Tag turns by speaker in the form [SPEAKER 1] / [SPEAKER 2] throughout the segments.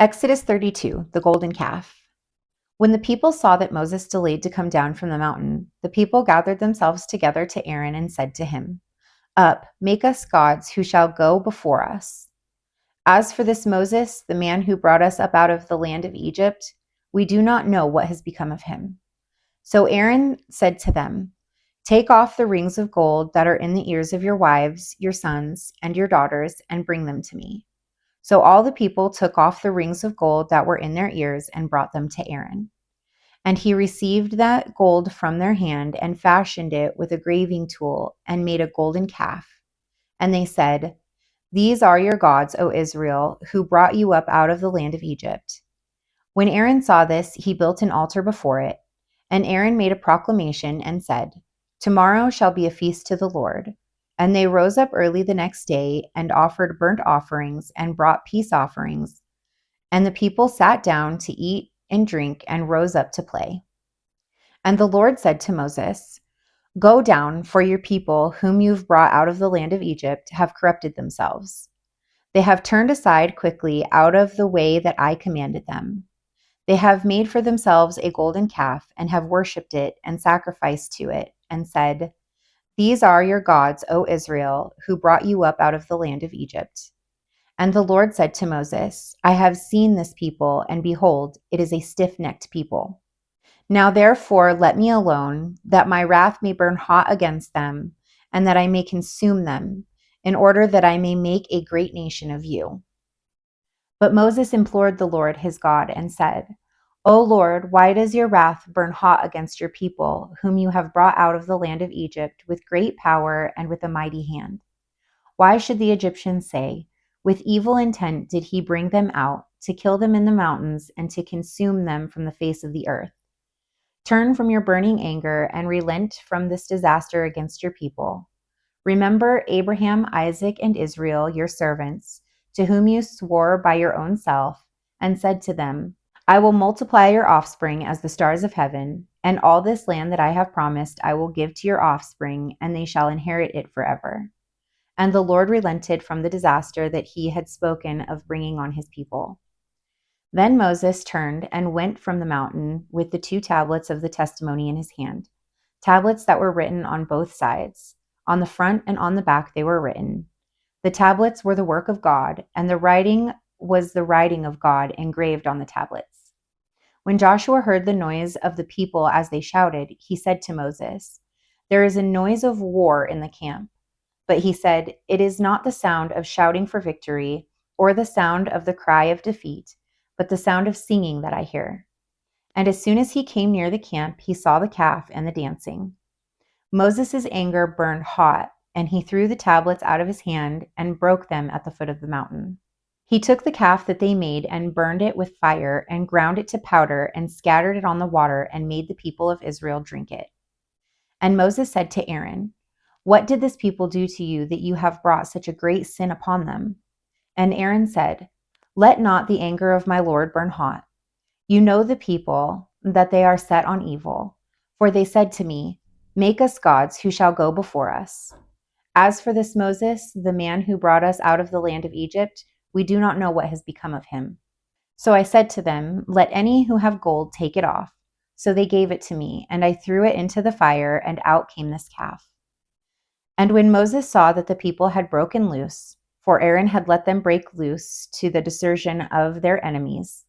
[SPEAKER 1] Exodus 32, the golden calf. When the people saw that Moses delayed to come down from the mountain, the people gathered themselves together to Aaron and said to him, "Up, make us gods who shall go before us. As for this Moses, the man who brought us up out of the land of Egypt, we do not know what has become of him." So Aaron said to them, "Take off the rings of gold that are in the ears of your wives, your sons, and your daughters, and bring them to me." So all the people took off the rings of gold that were in their ears and brought them to Aaron. And he received that gold from their hand and fashioned it with a graving tool and made a golden calf. And they said, "These are your gods, O Israel, who brought you up out of the land of Egypt." When Aaron saw this, he built an altar before it. And Aaron made a proclamation and said, "Tomorrow shall be a feast to the Lord." And they rose up early the next day and offered burnt offerings and brought peace offerings. And the people sat down to eat and drink and rose up to play. And the Lord said to Moses, "Go down, for your people, whom you've brought out of the land of Egypt, have corrupted themselves. They have turned aside quickly out of the way that I commanded them. They have made for themselves a golden calf and have worshipped it and sacrificed to it and said, 'These are your gods, O Israel, who brought you up out of the land of Egypt.'" And the Lord said to Moses, "I have seen this people, and behold, it is a stiff-necked people. Now therefore let me alone, that my wrath may burn hot against them, and that I may consume them, in order that I may make a great nation of you." But Moses implored the Lord his God and said, "O Lord, why does your wrath burn hot against your people, whom you have brought out of the land of Egypt with great power and with a mighty hand? Why should the Egyptians say, 'With evil intent did he bring them out, to kill them in the mountains and to consume them from the face of the earth'? Turn from your burning anger and relent from this disaster against your people. Remember Abraham, Isaac, and Israel, your servants, to whom you swore by your own self, and said to them, 'I will multiply your offspring as the stars of heaven, and all this land that I have promised I will give to your offspring, and they shall inherit it forever.' And the Lord relented from the disaster that he had spoken of bringing on his people. Then Moses turned and went from the mountain with the 2 tablets of the testimony in his hand, tablets that were written on both sides. On the front and on the back they were written. The tablets were the work of God, and the writing was the writing of God engraved on the tablets. When Joshua heard the noise of the people as they shouted, he said to Moses, "There is a noise of war in the camp." But he said, "It is not the sound of shouting for victory or the sound of the cry of defeat, but the sound of singing that I hear." And as soon as he came near the camp, he saw the calf and the dancing. Moses' anger burned hot, and he threw the tablets out of his hand and broke them at the foot of the mountain. He took the calf that they made and burned it with fire and ground it to powder and scattered it on the water and made the people of Israel drink it. And Moses said to Aaron, "What did this people do to you that you have brought such a great sin upon them?" And Aaron said, "Let not the anger of my Lord burn hot. You know the people, that they are set on evil. For they said to me, 'Make us gods who shall go before us.' As for this Moses, the man who brought us out of the land of Egypt, we do not know what has become of him." So I said to them, "Let any who have gold take it off." So they gave it to me, and I threw it into the fire, and out came this calf. And when Moses saw that the people had broken loose, for Aaron had let them break loose to the desertion of their enemies,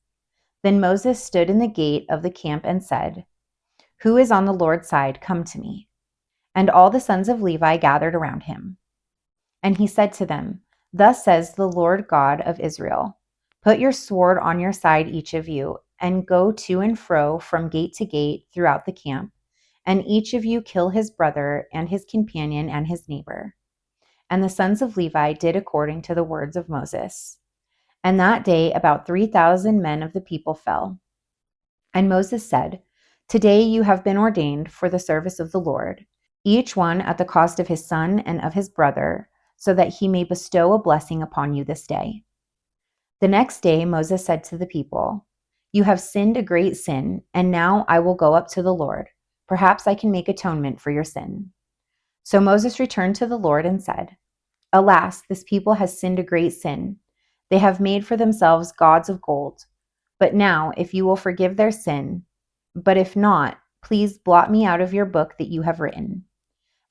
[SPEAKER 1] then Moses stood in the gate of the camp and said, "Who is on the Lord's side? Come to me." And all the sons of Levi gathered around him. And he said to them, "Thus says the Lord God of Israel, put your sword on your side, each of you, and go to and fro from gate to gate throughout the camp, and each of you kill his brother and his companion and his neighbor." And the sons of Levi did according to the words of Moses. And that day about 3,000 men of the people fell. And Moses said, "Today you have been ordained for the service of the Lord, each one at the cost of his son and of his brother, so that he may bestow a blessing upon you this day." The next day Moses said to the people, "You have sinned a great sin, and now I will go up to the Lord. Perhaps I can make atonement for your sin." So Moses returned to the Lord and said, "Alas, this people has sinned a great sin. They have made for themselves gods of gold. But now, if you will forgive their sin, but if not, please blot me out of your book that you have written."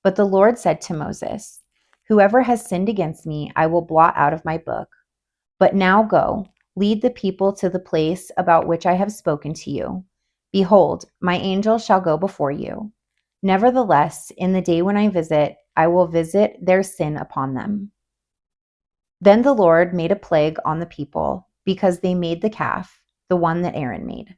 [SPEAKER 1] But the Lord said to Moses, "Whoever has sinned against me, I will blot out of my book. But now go, lead the people to the place about which I have spoken to you. Behold, my angel shall go before you. Nevertheless, in the day when I visit, I will visit their sin upon them." Then the Lord made a plague on the people because they made the calf, the one that Aaron made.